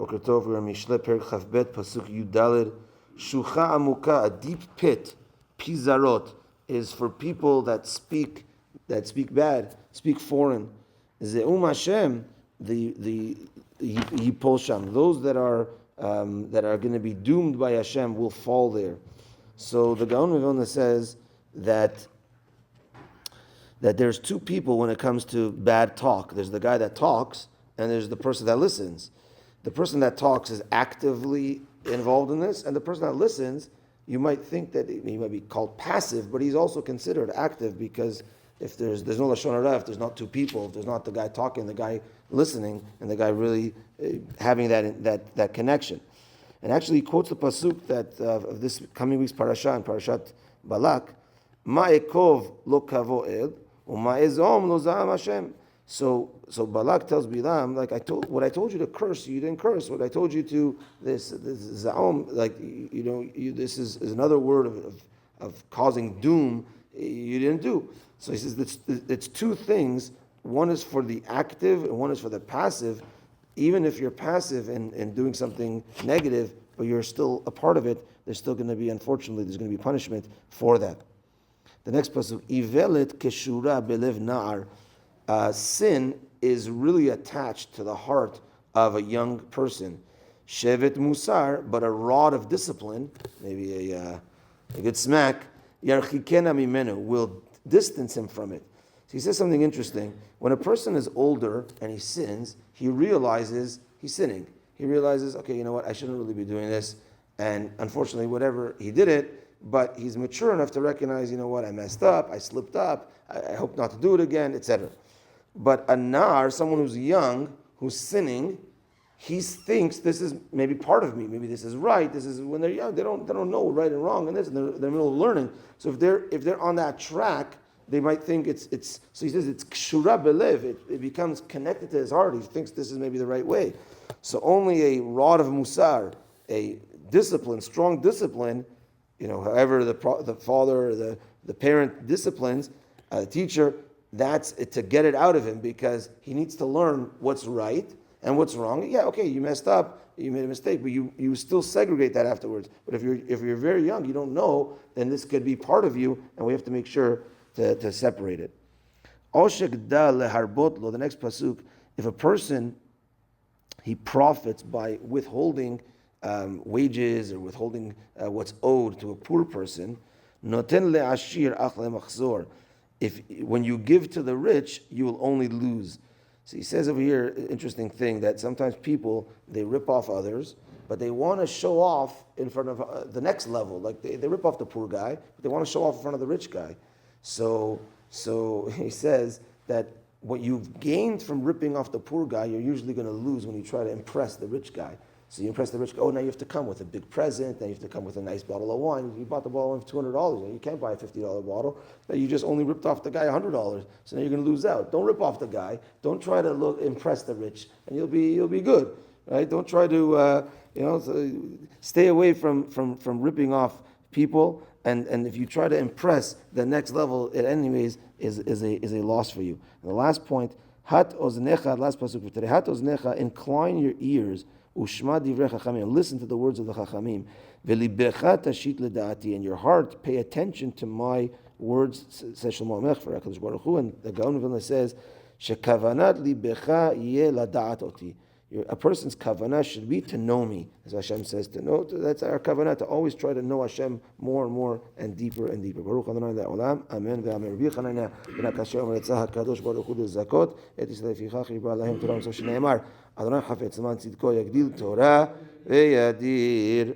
Boker Tov, we're in Mishlei Perek Chavbet, Pasuk Yudalid. Shucha Amuka, a deep pit, Pizarot, is for people that speak bad, speak foreign. Ze'um Hashem, the Yipol Sham, those that are going to be doomed by Hashem will fall there. So the Gaon of Vilna says that there's two people when it comes to bad talk. There's the guy that talks, and there's the person that listens. The person that talks is actively involved in this, and the person that listens, you might think that he might be called passive, but he's also considered active, because if there's no Lashon Hara, if there's not two people, if there's not the guy talking, the guy listening, and the guy really having that connection. And actually he quotes the pasuk that of this coming week's parasha, in Parashat Balak, Ma'ekov lo kavo el, u'ma'ezom lo za'am Hashem. So Balak tells Bilam, like what I told you to curse, you didn't curse. What I told you to this za'om, like this is another word of causing doom, you didn't do. So he says it's two things. One is for the active and one is for the passive. Even if you're passive and doing something negative, but you're still a part of it, there's still going to be, unfortunately, there's going to be punishment for that. The next pasuk, Ivelet keshura belev na'ar. Sin is really attached to the heart of a young person. Shevet musar, but a rod of discipline, maybe a good smack, yarchikena mimenu, will distance him from it. So he says something interesting. When a person is older and he sins, he realizes he's sinning. He realizes, okay, you know what, I shouldn't really be doing this. And unfortunately, whatever, he did it, but he's mature enough to recognize, you know what, I messed up, I slipped up, I hope not to do it again, etc. But a nar, someone who's young, who's sinning, he thinks this is maybe part of me. Maybe this is right. This is when they're young. They don't know right and wrong, and they're in the middle of learning. So if they're on that track, they might think it's. So he says it's kshura belev. It becomes connected to his heart. He thinks this is maybe the right way. So only a rod of musar, a discipline, strong discipline. However the father or the parent disciplines, the teacher. That's it, to get it out of him, because he needs to learn what's right and what's wrong. Yeah, okay, you messed up, you made a mistake, but you still segregate that afterwards. But if you're very young, you don't know, then this could be part of you, and we have to make sure to separate it. The next pasuk, if a person, he profits by withholding wages or withholding what's owed to a poor person, noten le'ashir ach le'machzor. When you give to the rich, you will only lose. So he says over here, interesting thing, that sometimes people, they rip off others, but they want to show off in front of the next level. Like they rip off the poor guy, but they want to show off in front of the rich guy. So he says that what you've gained from ripping off the poor guy, you're usually going to lose when you try to impress the rich guy. So you impress the rich guy, now you have to come with a big present, now you have to come with a nice bottle of wine. You bought the bottle of wine for $200, you can't buy a $50 bottle. Now you just only ripped off the guy $100, so now you're going to lose out. Don't rip off the guy. Don't try to impress the rich, and you'll be good, right? Don't try to stay away from ripping off people. And if you try to impress, the next level, it anyways is a loss for you. And the last point, hat oznecha, last pasuk for today, hat oznecha, incline your ears. Ushma divrei chachamim, listen to the words of the chachamim. V'libecha tashit leda'ati, and your heart pay attention to my words. Says Shlomo Hamalch for HaKadosh Baruch Hu, and the Gaon of Vilna says shekavanat libecha yeh lada'at oti. A person's kavanah should be to know me, as Hashem says to know. That's our kavanah, to always try to know Hashem more and more and deeper and deeper. Baruch Adonai le'olam, amen ve'amen. Rabbi Chananya ben Akashya omer etzah HaKadosh Baruch Hu lezakot et Yisrael lefichach yirba lahem Torah, so shene'emar Adonai hafetz man tzidko yagdil Torah ve'yadir.